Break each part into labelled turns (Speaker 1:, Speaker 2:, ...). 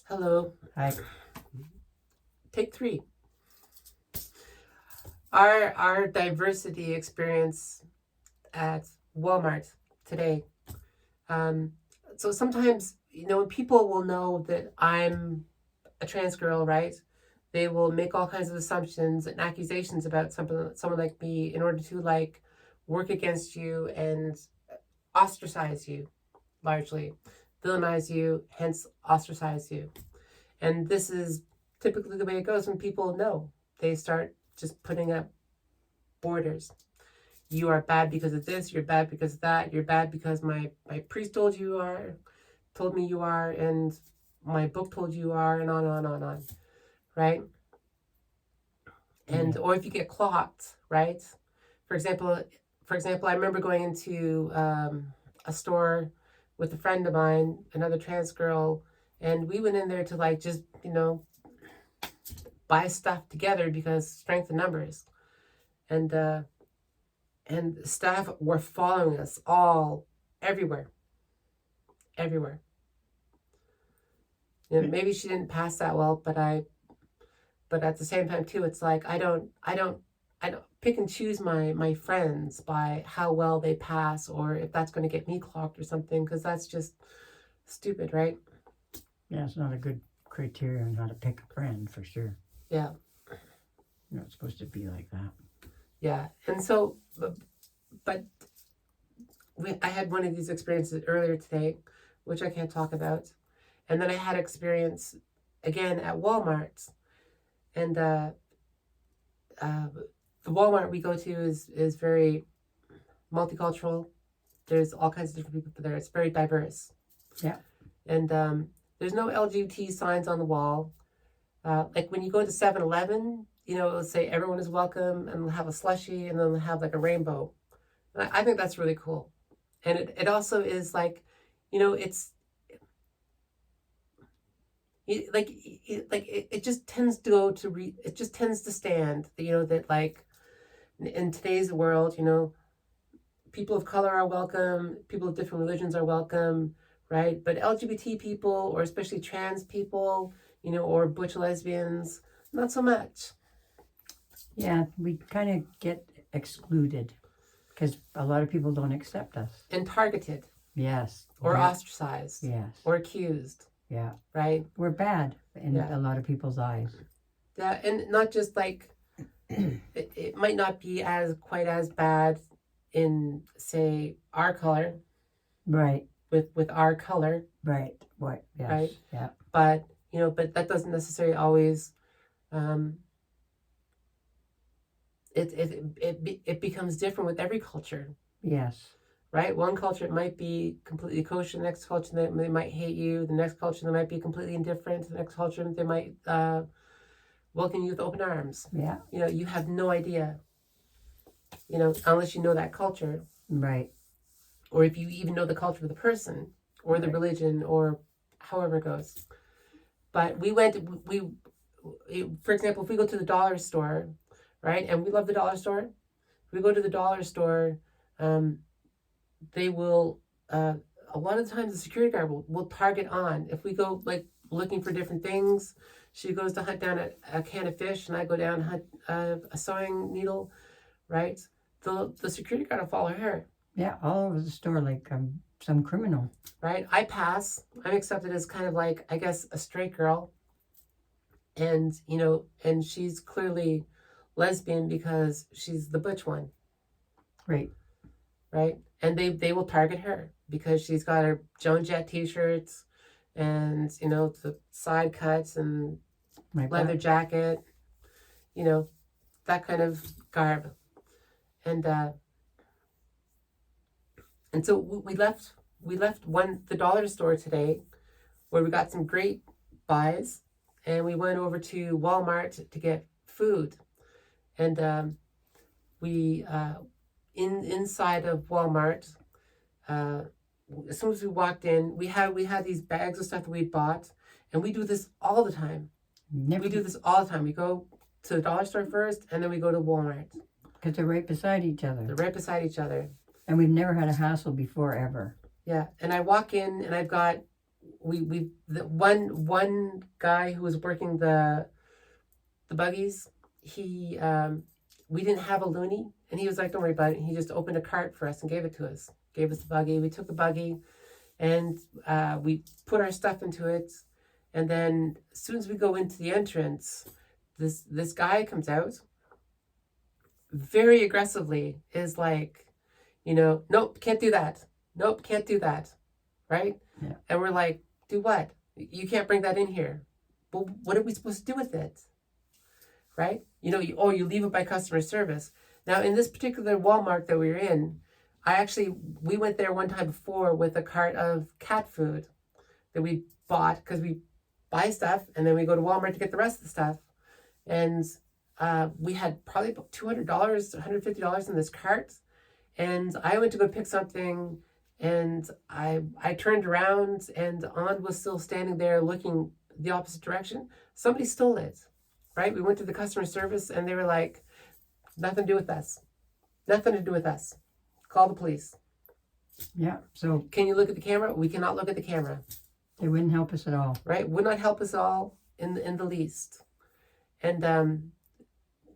Speaker 1: Hello.
Speaker 2: Hi.
Speaker 1: Take 3. Our diversity experience at Walmart today. So sometimes, people will know that I'm a trans girl, right? They will make all kinds of assumptions and accusations about someone like me in order to work against you and ostracize you, largely villainize you, hence ostracize you. And this is typically the way it goes when people know. They start just putting up borders. You are bad because of this, you're bad because of that, you're bad because my priest told me you are, and my book told you are, and on, right? And or if you get clocked, right? For example, I remember going into a store with a friend of mine, another trans girl, and we went in there to just buy stuff together because strength in numbers, and staff were following us all everywhere. Maybe she didn't pass that well, but at the same time too, it's like I don't pick and choose my friends by how well they pass or if that's going to get me clocked or something, because that's just stupid, right?
Speaker 2: Yeah, it's not a good criteria on how to pick a friend, for sure.
Speaker 1: Yeah.
Speaker 2: You're not supposed to be like that.
Speaker 1: Yeah. And so, but I had one of these experiences earlier today, which I can't talk about. And then I had experience again at Walmart. And the Walmart we go to is very multicultural. There's all kinds of different people there. It's very diverse.
Speaker 2: Yeah.
Speaker 1: And there's no LGBT signs on the wall. Like when you go to 7-Eleven, it'll say everyone is welcome, and they'll have a slushie, and then they'll have a rainbow. And I think that's really cool. And it also is it's it just tends to go to it just tends to stand, that in today's world, people of color are welcome, people of different religions are welcome, right? But LGBT people, or especially trans people, or butch lesbians, not so much.
Speaker 2: Yeah, we kind of get excluded because a lot of people don't accept us.
Speaker 1: And targeted.
Speaker 2: Yes.
Speaker 1: Or ostracized.
Speaker 2: Yes.
Speaker 1: Or accused.
Speaker 2: Yeah.
Speaker 1: Right?
Speaker 2: We're bad in a lot of people's eyes.
Speaker 1: Yeah, and not just it might not be quite as bad in, say, our color.
Speaker 2: Right.
Speaker 1: With our color.
Speaker 2: Right. What? Yes.
Speaker 1: Right?
Speaker 2: Yeah.
Speaker 1: But, but that doesn't necessarily always it becomes different with every culture.
Speaker 2: Yes.
Speaker 1: Right? One culture, it might be completely kosher. The next culture, they might hate you. The next culture, they might be completely indifferent. The next culture, they might welcome you with open arms.
Speaker 2: Yeah.
Speaker 1: You have no idea, unless you know that culture.
Speaker 2: Right.
Speaker 1: Or if you even know the culture of the person or the religion or however it goes. But for example, if we go to the dollar store, right? And we love the dollar store. If we go to the dollar store, they will, a lot of times the security guard will target on. If we go looking for different things, she goes to hunt down a can of fish and I go down and hunt a sewing needle, right? The security guard will follow her.
Speaker 2: Yeah, all over the store like some criminal.
Speaker 1: Right? I pass. I'm accepted as kind of I guess, a straight girl. And, and she's clearly lesbian because she's the butch one.
Speaker 2: Right.
Speaker 1: Right? And they will target her because she's got her Joan Jett t-shirts and, the side cuts and leather jacket, that kind of garb. And so we left the dollar store today where we got some great buys, and we went over to Walmart to get food. And we inside of Walmart, as soon as we walked in, we had these bags of stuff that we bought, and we do this all the time. We do this all the time. We go to the dollar store first, and then we go to Walmart.
Speaker 2: Because they're right beside each other.
Speaker 1: They're right beside each other.
Speaker 2: And we've never had a hassle before, ever.
Speaker 1: Yeah, and I walk in, and I've got the one guy who was working the buggies, he we didn't have a loonie, and he was like, don't worry about it. He just opened a cart for us and gave it to us, gave us the buggy. We took the buggy, and we put our stuff into it, and then as soon as we go into the entrance, this guy comes out very aggressively, is like, nope, can't do that, nope, can't do that, right?
Speaker 2: Yeah.
Speaker 1: And we're like, do what? You can't bring that in here. Well, what are we supposed to do with it? Right? You leave it by customer service. Now, in this particular Walmart that we were in, we went there one time before with a cart of cat food that we bought, because we buy stuff and then we go to Walmart to get the rest of the stuff. And we had probably about $200, $150 in this cart. And I went to go pick something, and I turned around, and Anand was still standing there looking the opposite direction. Somebody stole it, right? We went to the customer service, and they were like, nothing to do with us. Nothing to do with us. Call the police.
Speaker 2: Yeah. So
Speaker 1: Can you look at the camera? We cannot look at the camera,
Speaker 2: they wouldn't help us at all.
Speaker 1: right? Would not help us all in the least. And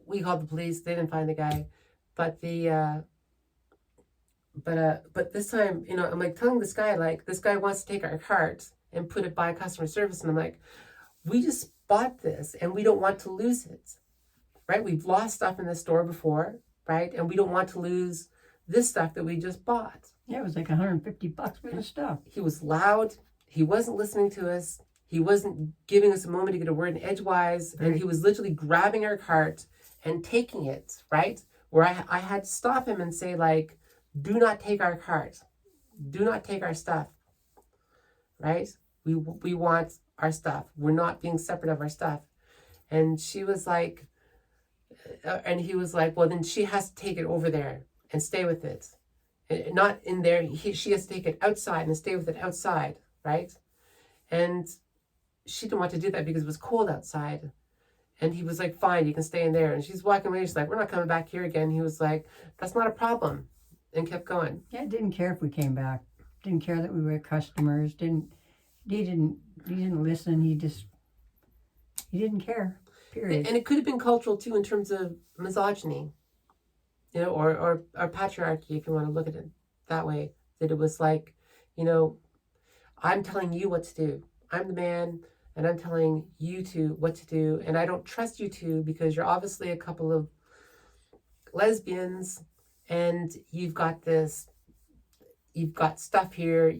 Speaker 1: we called the police. They didn't find the guy, but but this time, I'm like telling this guy, like, this guy wants to take our cart and put it by customer service, and I'm like, we just bought this and we don't want to lose it, right? We've lost stuff in the store before, right? And we don't want to lose this stuff that we just bought.
Speaker 2: Yeah, it was like $150 worth of stuff.
Speaker 1: He was loud. He wasn't listening to us. He wasn't giving us a moment to get a word in edgewise. And he was literally grabbing our cart and taking it, right? Where I had to stop him and say, like, do not take our cart. Do not take our stuff, right? We want our stuff. We're not being separate of our stuff. And she was like, and he was like, well, then she has to take it over there and stay with it. Not in there. She has to take it outside and stay with it outside, right? And she didn't want to do that because it was cold outside. And he was like, fine, you can stay in there. And she's walking away. She's like, we're not coming back here again. He was like, that's not a problem. And kept going.
Speaker 2: Yeah, didn't care if we came back. Didn't care that we were customers. He didn't listen. He didn't care. Period.
Speaker 1: And it could have been cultural too, in terms of misogyny, or patriarchy, if you want to look at it that way. That it was like, I'm telling you what to do. I'm the man, and I'm telling you two what to do, and I don't trust you two because you're obviously a couple of lesbians, and you've got stuff here.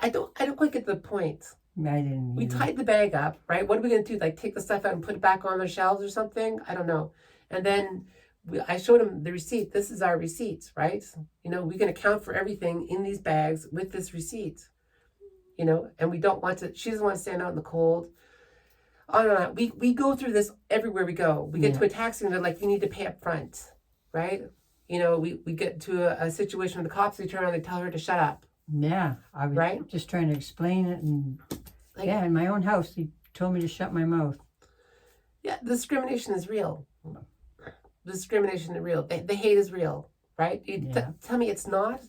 Speaker 1: I don't quite get the point.
Speaker 2: I didn't.
Speaker 1: We tied the bag up, right? What are we going to do? Like, take the stuff out and put it back on the shelves or something? I don't know. And then I showed him the receipt. This is our receipt, right? We can account for everything in these bags with this receipt, and we don't want to, she doesn't want to stand out in the cold. On and on. We go through this everywhere we go. We get to a taxi and they're like, you need to pay up front, right? We get to a situation with the cops, we turn around and tell her to shut up.
Speaker 2: Yeah, I was
Speaker 1: right?
Speaker 2: just trying to explain it, and in my own house, he told me to shut my mouth.
Speaker 1: Yeah, the discrimination is real. The discrimination is real. The hate is real, right? Tell me it's not.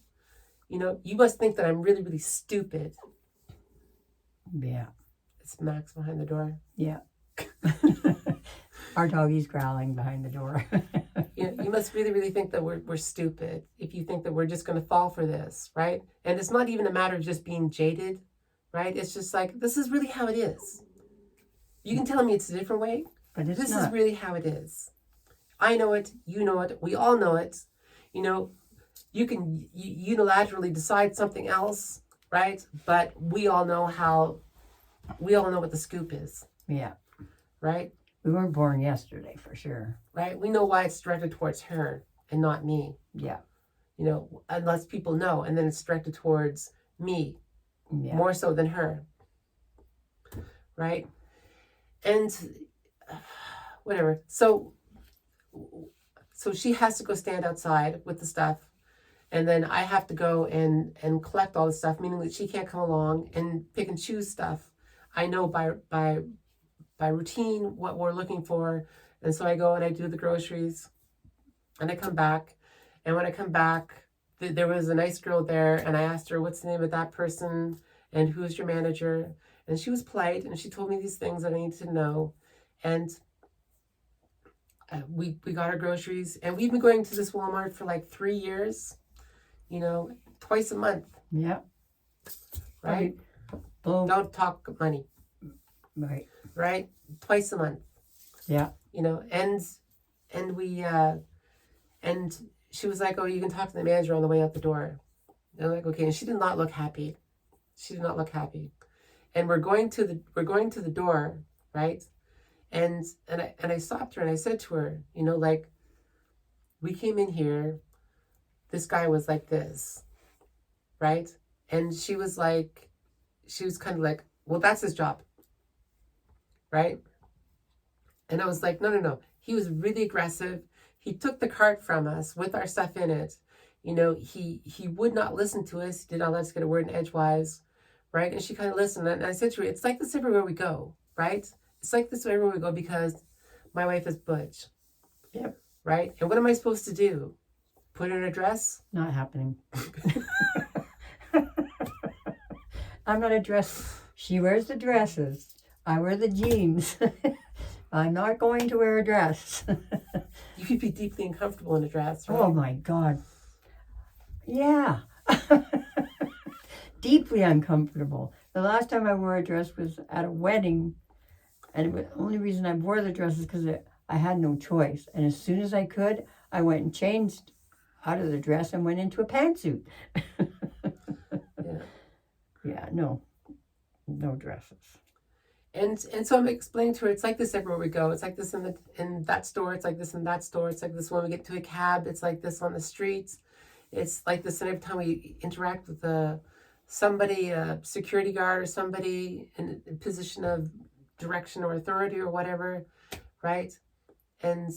Speaker 1: You must think that I'm really, really stupid.
Speaker 2: Yeah.
Speaker 1: It's Max behind the door.
Speaker 2: Yeah. Our doggy's growling behind the door.
Speaker 1: You must really, really think that we're stupid if you think that we're just going to fall for this, right? And it's not even a matter of just being jaded, right? It's just like, this is really how it is. You can tell me it's a different way,
Speaker 2: but
Speaker 1: this
Speaker 2: not.
Speaker 1: is really how it is. I know it. You know it. We all know it. You can unilaterally decide something else, right? But we all know what the scoop is.
Speaker 2: Yeah.
Speaker 1: Right?
Speaker 2: We weren't born yesterday, for sure.
Speaker 1: Right? We know why it's directed towards her and not me.
Speaker 2: Yeah.
Speaker 1: Unless people know, and then it's directed towards me, more so than her. Right? And whatever. So she has to go stand outside with the stuff, and then I have to go and collect all the stuff, meaning that she can't come along and pick and choose stuff. I know by routine what we're looking for, and so I go and I do the groceries, and I come back, and when I come back, there was a nice girl there, and I asked her, what's the name of that person? and who's your manager? And she was polite, and she told me these things that I needed to know. And we got our groceries, and we've been going to this Walmart for like 3 years, twice a month,
Speaker 2: Yeah.
Speaker 1: right?
Speaker 2: Blow.
Speaker 1: Don't talk money,
Speaker 2: Right.
Speaker 1: right? Twice a month,
Speaker 2: Yeah.
Speaker 1: and we and she was like, "Oh, you can talk to the manager on the way out the door." And I'm like, "Okay." And she did not look happy. She did not look happy. And we're going to the door, right? And I stopped her and I said to her, like, we came in here, this guy was like this, right? And she was kind of like, well, that's his job, right? And I was like, no, no, no. He was really aggressive. He took the cart from us with our stuff in it. He would not listen to us. He did not let us get a word in edgewise, right? And she kind of listened. And I said to her, it's like this everywhere we go, right? It's like this everywhere we go because my wife is butch.
Speaker 2: Yep.
Speaker 1: Right? And what am I supposed to do? Put her in a dress?
Speaker 2: Not happening. I'm not a dress. She wears the dresses. I wear the jeans. I'm not going to wear a dress.
Speaker 1: You could be deeply uncomfortable in a dress, right?
Speaker 2: Oh my God. Yeah. Deeply uncomfortable. The last time I wore a dress was at a wedding, and the only reason I wore the dress is because I had no choice. And as soon as I could, I went and changed out of the dress and went into a pantsuit.
Speaker 1: Yeah.
Speaker 2: Yeah, no dresses.
Speaker 1: And so I'm explaining to her, it's like this everywhere we go. It's like this in that store. It's like this in that store. It's like this when we get to a cab. It's like this on the streets. It's like this every time we interact with somebody, a security guard or somebody in a position of direction or authority or whatever, right? And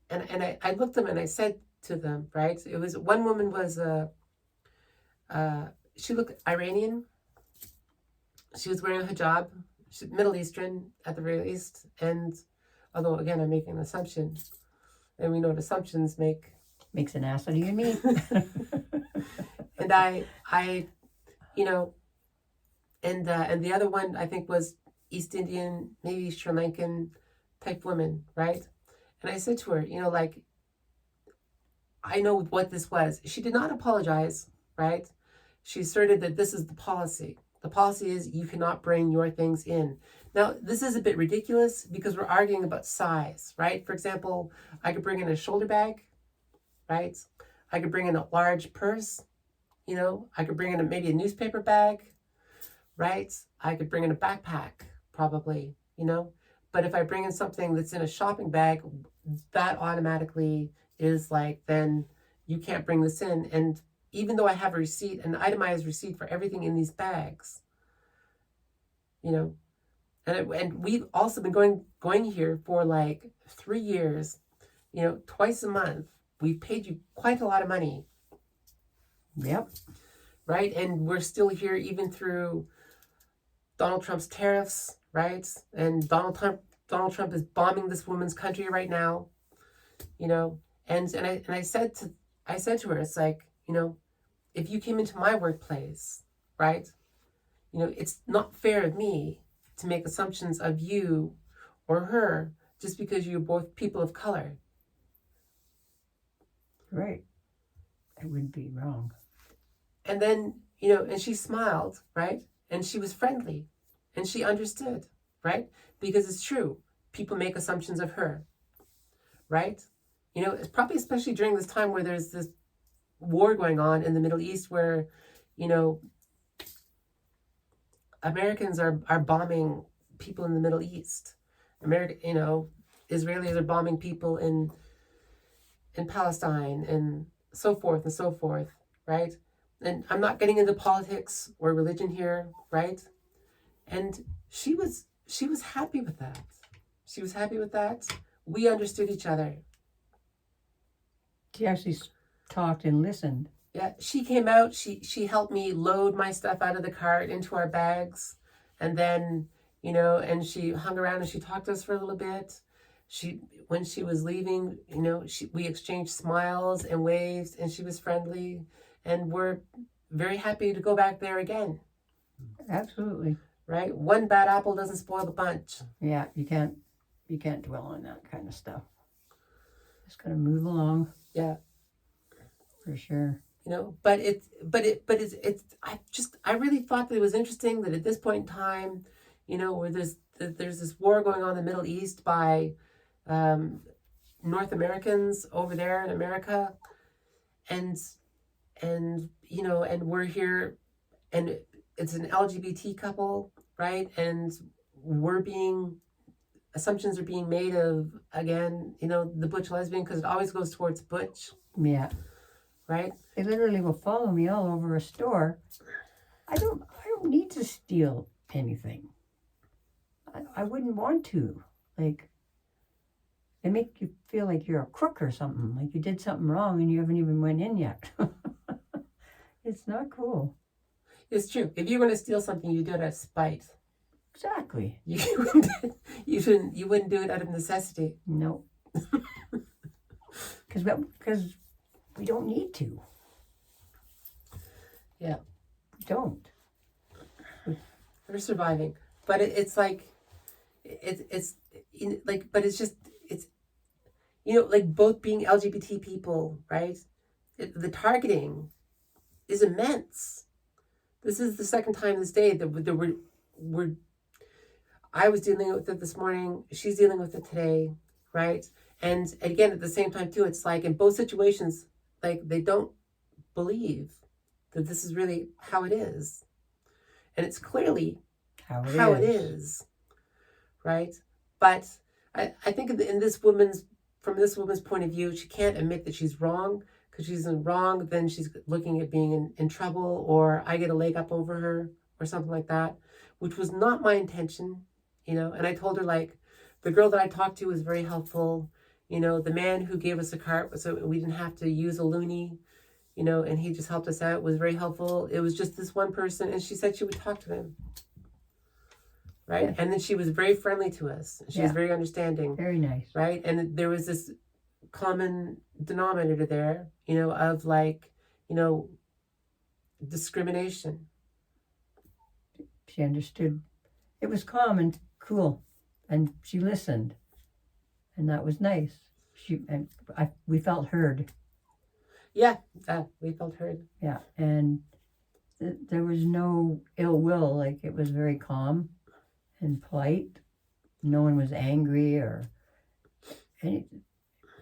Speaker 1: I looked at them and I said to them, right? It was one woman was she looked Iranian. She was wearing a hijab. She's Middle Eastern at the very least. And although again I'm making an assumption, and we know what assumptions
Speaker 2: Makes an ass out of you and me.
Speaker 1: and I and the other one I think was East Indian, maybe Sri Lankan type woman, right? And I said to her, like, I know what this was. She did not apologize, right? She asserted that this is the policy. The policy is you cannot bring your things in. Now, this is a bit ridiculous because we're arguing about size, right? For example, I could bring in a shoulder bag, right? I could bring in a large purse, I could bring in maybe a newspaper bag, right? I could bring in a backpack, probably, But if I bring in something that's in a shopping bag, that automatically is like, then you can't bring this in. And even though I have a receipt, an itemized receipt for everything in these bags, and we've also been going here for like 3 years, twice a month. We've paid you quite a lot of money.
Speaker 2: Yep.
Speaker 1: Right? And we're still here even through Donald Trump's tariffs, right? And Donald Trump is bombing this woman's country right now, And I said to her, it's like, if you came into my workplace, right? It's not fair of me to make assumptions of you or her just because you're both people of color.
Speaker 2: Right. It wouldn't be wrong.
Speaker 1: And then, and she smiled, right? And she was friendly and she understood, right? Because it's true. People make assumptions of her, right? It's probably especially during this time where there's this war going on in the Middle East where, Americans are bombing people in the Middle East. Israelis are bombing people in Palestine and so forth, right? And I'm not getting into politics or religion here, right? And she was happy with that. She was happy with that. We understood each other.
Speaker 2: She actually talked and listened.
Speaker 1: Yeah, she came out, she helped me load my stuff out of the cart into our bags. And then, and she hung around and she talked to us for a little bit. When she was leaving, we exchanged smiles and waves and she was friendly. And we're very happy to go back there again.
Speaker 2: Absolutely.
Speaker 1: right? One bad apple doesn't spoil the bunch.
Speaker 2: Yeah, you can't dwell on that kind of stuff. Just gotta move along.
Speaker 1: Yeah.
Speaker 2: For sure.
Speaker 1: I really thought that it was interesting that at this point in time, where there's this war going on in the Middle East by um, North Americans over there in America, and and we're here, and it's an LGBT couple, right? And we're being assumptions are being made of, again, the butch lesbian, because it always goes towards butch,
Speaker 2: Yeah.
Speaker 1: right?
Speaker 2: They literally will follow me all over a store. I don't need to steal anything. I wouldn't want to. Like, they make you feel like you're a crook or something, like you did something wrong and you haven't even went in yet. It's not cool.
Speaker 1: It's true. If you're going to steal something, you do it out of spite.
Speaker 2: Exactly.
Speaker 1: You wouldn't do it out of necessity.
Speaker 2: No. Because we don't need to.
Speaker 1: Yeah.
Speaker 2: We don't.
Speaker 1: We're surviving, but it's like, but it's just, it's, like both being LGBT people, right? The targeting is immense. This is the second time this day that we're I was dealing with it this morning. She's dealing with it today, right? And again, at the same time too, it's like in both situations, like they don't believe that this is really how it is, and it's clearly how it is, right? But I think in this woman's from this woman's point of view, she can't admit that she's wrong, because she's in wrong. Then she's looking at being in trouble, or I get a leg up over her, or something like that, which was not my intention. And I told her, like, the girl that I talked to was very helpful. The man who gave us a cart so we didn't have to use a loony, and he just helped us out, was very helpful. It was just this one person, and she said she would talk to him. Right? Yeah. And then she was very friendly to us. She was very understanding.
Speaker 2: Very nice.
Speaker 1: Right? And there was this common denominator there, of like, discrimination.
Speaker 2: She understood. It was calm and cool, and she listened, and that was nice. We felt heard.
Speaker 1: Yeah, we felt heard.
Speaker 2: Yeah, and there was no ill will. Like, it was very calm and polite. No one was angry or anything.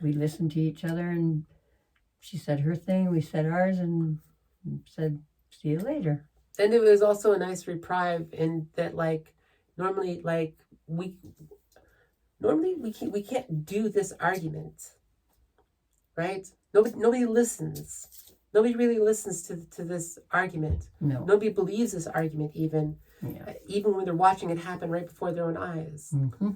Speaker 2: We listened to each other, and she said her thing, we said ours, and said, "See you later."
Speaker 1: And it was also a nice reprieve in that, like, normally we can't do this argument, right? Nobody listens. Nobody really listens to this argument.
Speaker 2: No.
Speaker 1: Nobody believes this argument, even when they're watching it happen right before their own eyes.
Speaker 2: Mm-hmm.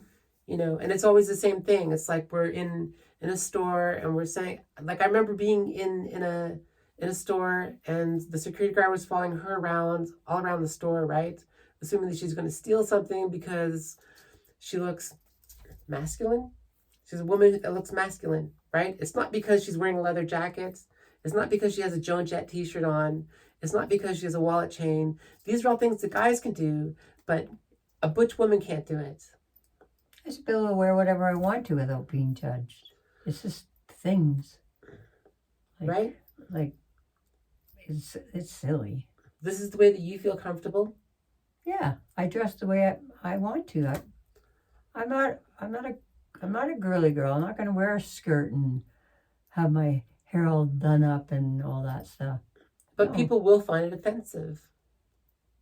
Speaker 1: And it's always the same thing. It's like we're in a store, and we're saying, like, I remember being in a store, and the security guard was following her around, all around the store, right? Assuming that she's going to steal something because she looks masculine. She's a woman that looks masculine, right? It's not because she's wearing a leather jacket. It's not because she has a Joan Jett t-shirt on. It's not because she has a wallet chain. These are all things that guys can do, but a butch woman can't do it.
Speaker 2: I should be able to wear whatever I want to without being judged. It's just things.
Speaker 1: Right?
Speaker 2: Like, it's silly.
Speaker 1: This is the way that you feel comfortable?
Speaker 2: Yeah, I dress the way I want to. I'm not a girly girl. I'm not going to wear a skirt and have my hair all done up and all that stuff.
Speaker 1: But people will find it offensive,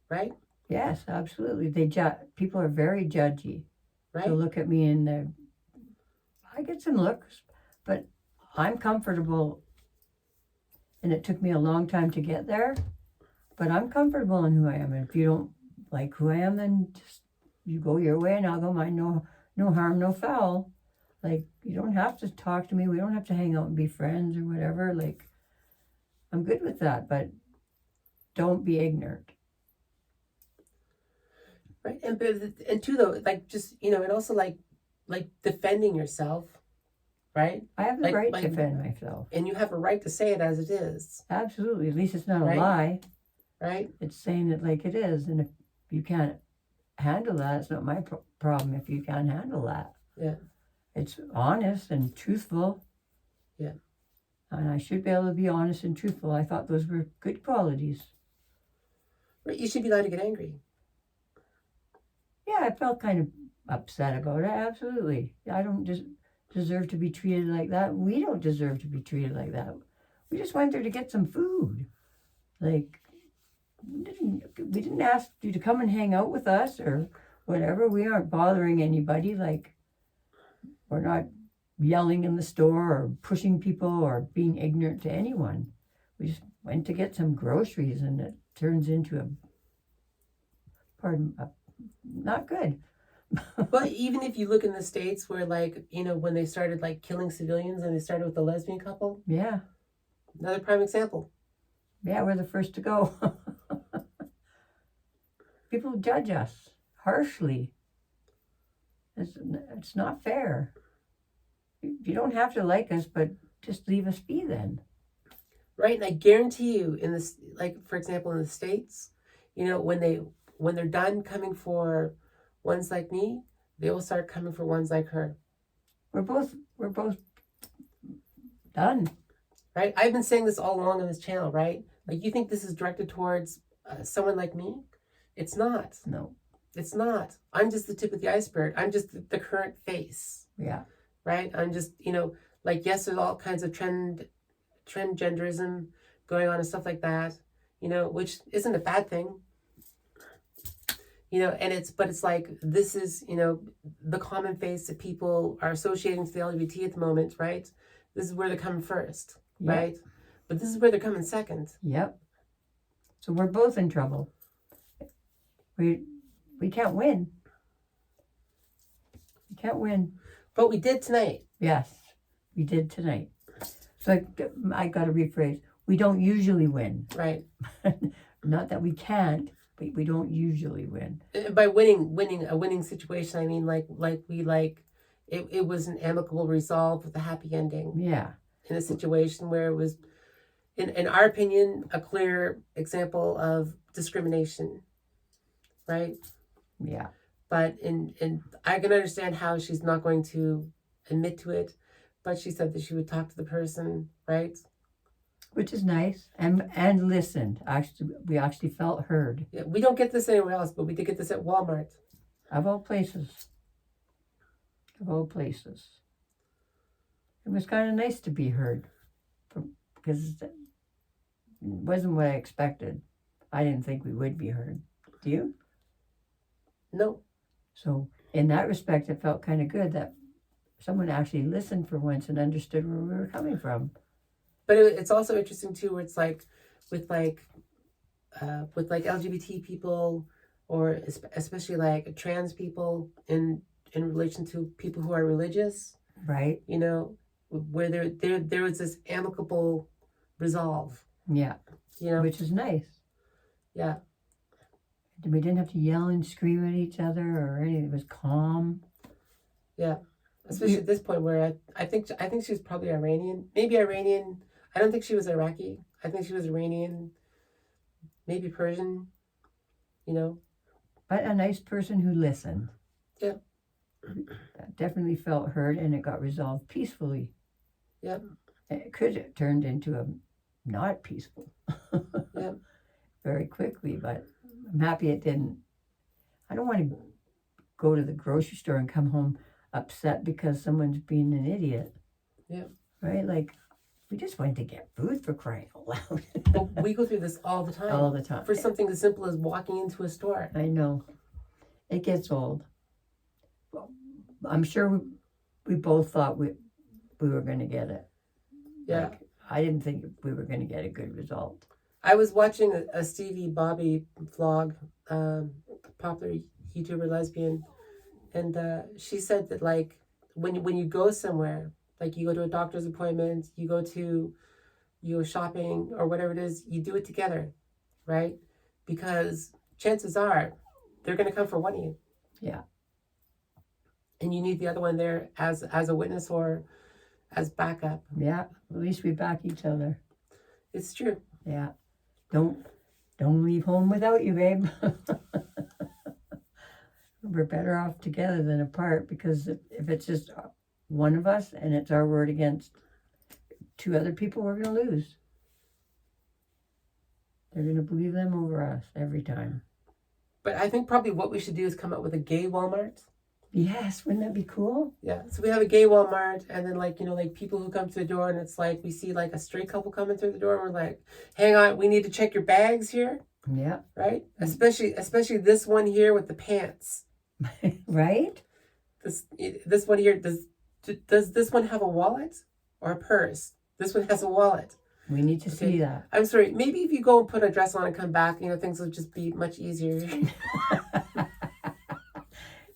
Speaker 1: right?
Speaker 2: Yes, absolutely. People are very judgy.
Speaker 1: Right.
Speaker 2: They'll look at me and I get some looks, but I'm comfortable. And it took me a long time to get there, but I'm comfortable in who I am. And if you don't like who I am, then just you go your way and I'll go mine. No harm, no foul. Like, you don't have to talk to me. We don't have to hang out and be friends or whatever. Like, I'm good with that, but don't be ignorant.
Speaker 1: Right. And too, though, like, just, and also like defending yourself, right?
Speaker 2: I have the right to defend myself.
Speaker 1: And you have a right to say it as it is.
Speaker 2: Absolutely. At least it's not a
Speaker 1: right?
Speaker 2: lie.
Speaker 1: right?
Speaker 2: It's saying it like it is, and if you can't handle that, it's not my problem if you can't handle that.
Speaker 1: Yeah.
Speaker 2: It's honest and truthful.
Speaker 1: Yeah.
Speaker 2: And I should be able to be honest and truthful. I thought those were good qualities.
Speaker 1: Right. You should be allowed to get angry.
Speaker 2: Yeah, I felt kind of upset about it. Absolutely. I don't just deserve to be treated like that. We don't deserve to be treated like that. We just went there to get some food. Like, we didn't ask you to come and hang out with us or whatever. We aren't bothering anybody. Like, we're not yelling in the store or pushing people or being ignorant to anyone. We just went to get some groceries, and it turns into not good.
Speaker 1: But even if you look in the States where, like, when they started, like, killing civilians and they started with the lesbian couple,
Speaker 2: Yeah.
Speaker 1: another prime example.
Speaker 2: Yeah, we're the first to go. People judge us harshly. It's not fair. You don't have to like us, but just leave us be then.
Speaker 1: Right? And I guarantee you, in this, like, for example, in the States, when they're done coming for ones like me, they will start coming for ones like her.
Speaker 2: We're both done.
Speaker 1: Right? I've been saying this all along on this channel, right? Like, you think this is directed towards someone like me? It's not.
Speaker 2: No.
Speaker 1: It's not. I'm just the tip of the iceberg. I'm just the current face.
Speaker 2: Yeah.
Speaker 1: Right? I'm just, like, yes, there's all kinds of transgenderism going on and stuff like that, which isn't a bad thing. And it's like, this is, the common face that people are associating to the LGBT at the moment, right? This is where they're coming first,
Speaker 2: Yep.
Speaker 1: right? But this is where they're coming second.
Speaker 2: Yep. So we're both in trouble. We can't win. We can't win.
Speaker 1: But we did tonight.
Speaker 2: Yes, we did tonight. So I got to rephrase. We don't usually win.
Speaker 1: Right.
Speaker 2: Not that we can't, but we don't usually win.
Speaker 1: By winning a winning situation, I mean it was an amicable resolve with a happy ending.
Speaker 2: Yeah.
Speaker 1: In a situation where it was, in our opinion, a clear example of discrimination. Right?
Speaker 2: Yeah.
Speaker 1: But and I can understand how she's not going to admit to it, but she said that she would talk to the person, right?
Speaker 2: Which is nice, and listened. We actually felt heard.
Speaker 1: Yeah, we don't get this anywhere else, but we did get this at Walmart.
Speaker 2: Of all places. Of all places. It was kind of nice to be heard, because it wasn't what I expected. I didn't think we would be heard. Do you?
Speaker 1: No.
Speaker 2: So in that respect, it felt kind of good that someone actually listened for once and understood where we were coming from.
Speaker 1: But it's also interesting too, where it's like with LGBT people, or especially like trans people in relation to people who are religious,
Speaker 2: right?
Speaker 1: Where there was this amicable resolve.
Speaker 2: Yeah. Which is nice.
Speaker 1: Yeah.
Speaker 2: We didn't have to yell and scream at each other or anything. It was calm.
Speaker 1: Yeah. Especially at this point where I think she was probably Iranian. Maybe Iranian. I don't think she was Iraqi. I think she was Iranian. Maybe Persian.
Speaker 2: But a nice person who listened.
Speaker 1: Yeah.
Speaker 2: That definitely felt heard, and it got resolved peacefully.
Speaker 1: Yep.
Speaker 2: It could have turned into a not peaceful.
Speaker 1: Yep.
Speaker 2: Very quickly, but I'm happy it didn't. I don't want to go to the grocery store and come home upset because someone's being an idiot.
Speaker 1: Yeah.
Speaker 2: Right? Like, we just went to get food, for crying out loud.
Speaker 1: But we go through this all the time.
Speaker 2: All the time.
Speaker 1: For something as simple as walking into a store.
Speaker 2: I know. It gets old. Well, I'm sure we both thought we were going to get it.
Speaker 1: Yeah.
Speaker 2: Like, I didn't think we were going to get a good result.
Speaker 1: I was watching a Stevie Bobby vlog, popular YouTuber lesbian, and she said that, like, when you go somewhere, like you go to a doctor's appointment, you go shopping or whatever it is, you do it together, right? Because chances are they're going to come for one of you.
Speaker 2: Yeah. And
Speaker 1: you need the other one there as a witness or as backup.
Speaker 2: Yeah. At least we back each other.
Speaker 1: It's true.
Speaker 2: Yeah. Don't Don't leave home without you, babe. We're better off together than apart, because if it's just one of us and it's our word against two other people, we're going to lose. They're going to believe them over us every time.
Speaker 1: But I think probably what we should do is come up with a gay Walmart.
Speaker 2: Yes, wouldn't that be cool?
Speaker 1: Yeah, so we have a gay Walmart, and then like, you know, like people who come to the door, and it's like we see like a straight couple coming through the door, and we're like, hang on, we need to check your bags here,
Speaker 2: Yeah.
Speaker 1: right? Especially this one here with the pants.
Speaker 2: Right?
Speaker 1: This one here, does this one have a wallet or a purse? This one has a wallet.
Speaker 2: We need to see that.
Speaker 1: I'm sorry, maybe if you go and put a dress on and come back, you know, things will just be much easier.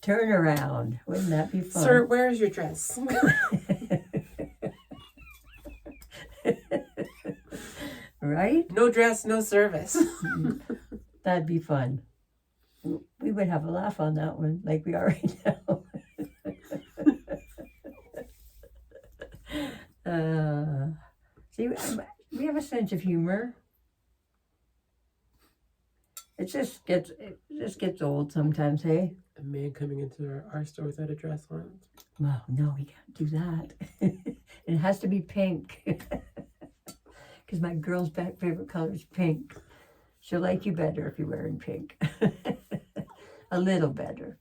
Speaker 2: Turn around. Wouldn't that be fun?
Speaker 1: Sir, where is your dress?
Speaker 2: Right?
Speaker 1: No dress, no service.
Speaker 2: That'd be fun. We would have a laugh on that one, like we are right now. See, we have a sense of humor. It just gets old sometimes, hey?
Speaker 1: A man coming into our store without a dress on.
Speaker 2: Well, no, we can't do that. It has to be pink. Because my girl's favorite color is pink. She'll like you better if you're wearing pink. A little better.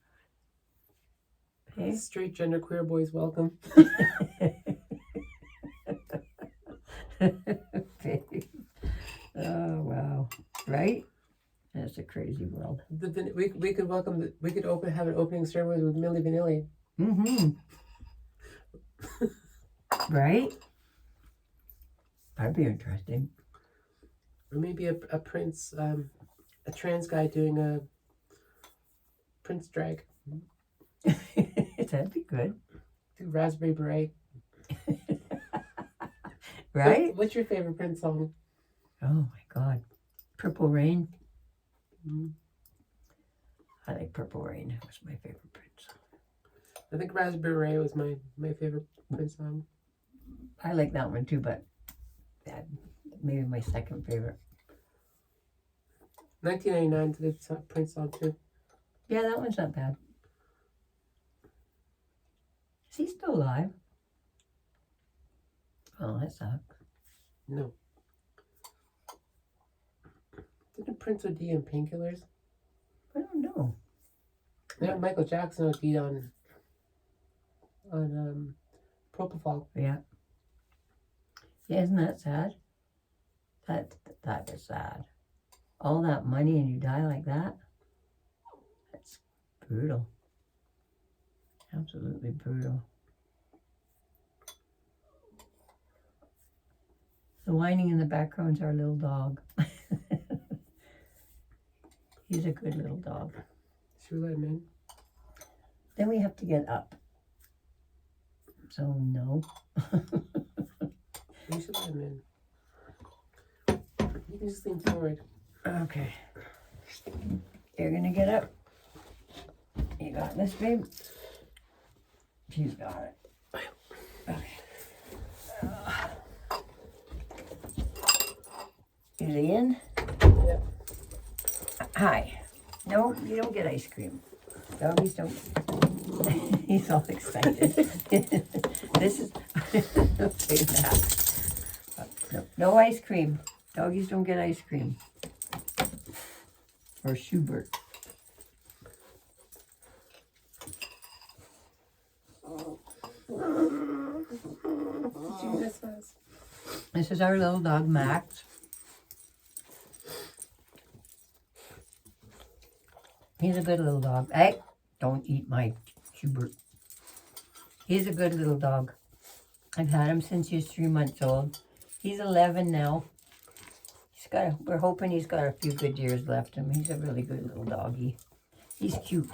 Speaker 2: Okay?
Speaker 1: Straight gender queer boys welcome.
Speaker 2: Oh, wow. Right? That's a crazy world.
Speaker 1: We could have an opening ceremony with Milli Vanilli.
Speaker 2: Mm-hmm. Right? That'd be interesting.
Speaker 1: Or maybe a Prince, a trans guy doing a Prince drag.
Speaker 2: That'd be good.
Speaker 1: Do Raspberry Beret.
Speaker 2: Right?
Speaker 1: What's your favorite Prince song?
Speaker 2: Oh my God. Purple Rain.
Speaker 1: Mm-hmm.
Speaker 2: I like Purple Rain. It was my favorite Prince.
Speaker 1: I think Raspberry Beret was my favorite Prince song.
Speaker 2: I like that one too, but that maybe my second favorite.
Speaker 1: 1999 did a Prince song too.
Speaker 2: Yeah, that one's not bad. Is he still alive? Oh, that sucks.
Speaker 1: No. Didn't Prince OD on painkillers?
Speaker 2: I don't know.
Speaker 1: Yeah, Michael Jackson OD on propofol.
Speaker 2: Yeah. Yeah, isn't that sad? That is sad. All that money and you die like that? That's brutal. Absolutely brutal. The whining in the background's our little dog. He's a good little dog.
Speaker 1: Should we let him in?
Speaker 2: Then we have to get up. So no.
Speaker 1: We should let him in. You can just lean forward.
Speaker 2: Okay. You're gonna get up. You got this, babe? She's got it. Okay. Is he in?
Speaker 1: Yep.
Speaker 2: Hi. No, you don't get ice cream. Doggies don't. He's all excited. This is. Say that. No ice cream. Doggies don't get ice cream. Or Schubert. This is our little dog, Max. He's a good little dog. Hey, don't eat my Schubert. He's a good little dog. I've had him since he was 3 months old. He's 11 now. We're hoping he's got a few good years left in him. He's a really good little doggy. He's cute.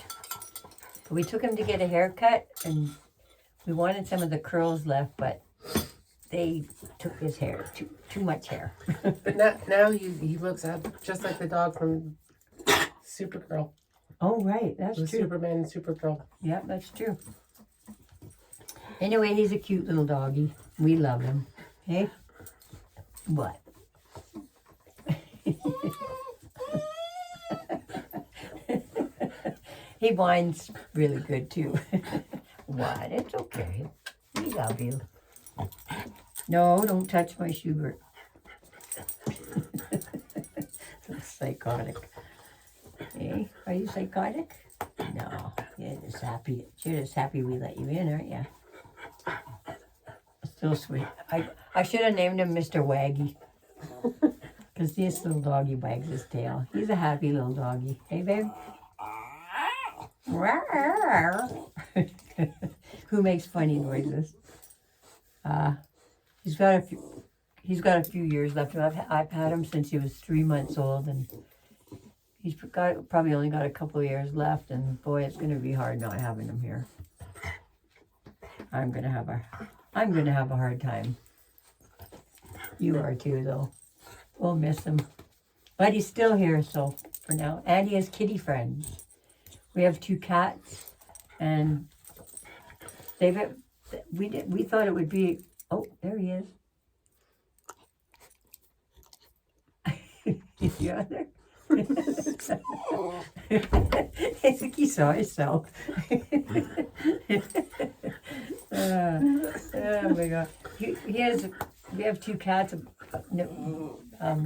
Speaker 2: But we took him to get a haircut, and we wanted some of the curls left, but they took his hair. Too much hair.
Speaker 1: But now he looks just like the dog from Supergirl.
Speaker 2: Oh, right. That's true.
Speaker 1: Superman and Supergirl.
Speaker 2: Yeah, that's true. Anyway, he's a cute little doggy. We love him. Hey? What? He whines really good too. What? It's okay. We love you. No, don't touch my Schubert. Psychotic. Hey, are you psychotic? No, you're just happy. You're just happy we let you in, aren't you? Still sweet. I should have named him Mr. Waggy. Because this little doggy wags his tail. He's a happy little doggy. Hey, babe? Who makes funny noises? He's got a few years left. I've had him since he was 3 months old, and he's probably only got a couple of years left. And boy, it's going to be hard not having him here. I'm gonna have a hard time. You are too, though. We'll miss him, but he's still here. So for now, and he has kitty friends. We have 2 cats, and we thought it would be. Oh, there he is. Is he on there? I think he saw himself. Oh my God. We have 2 cats,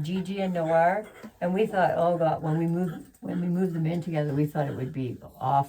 Speaker 2: Gigi and Noir, and we thought, oh God, when we moved them in together, we thought it would be awful.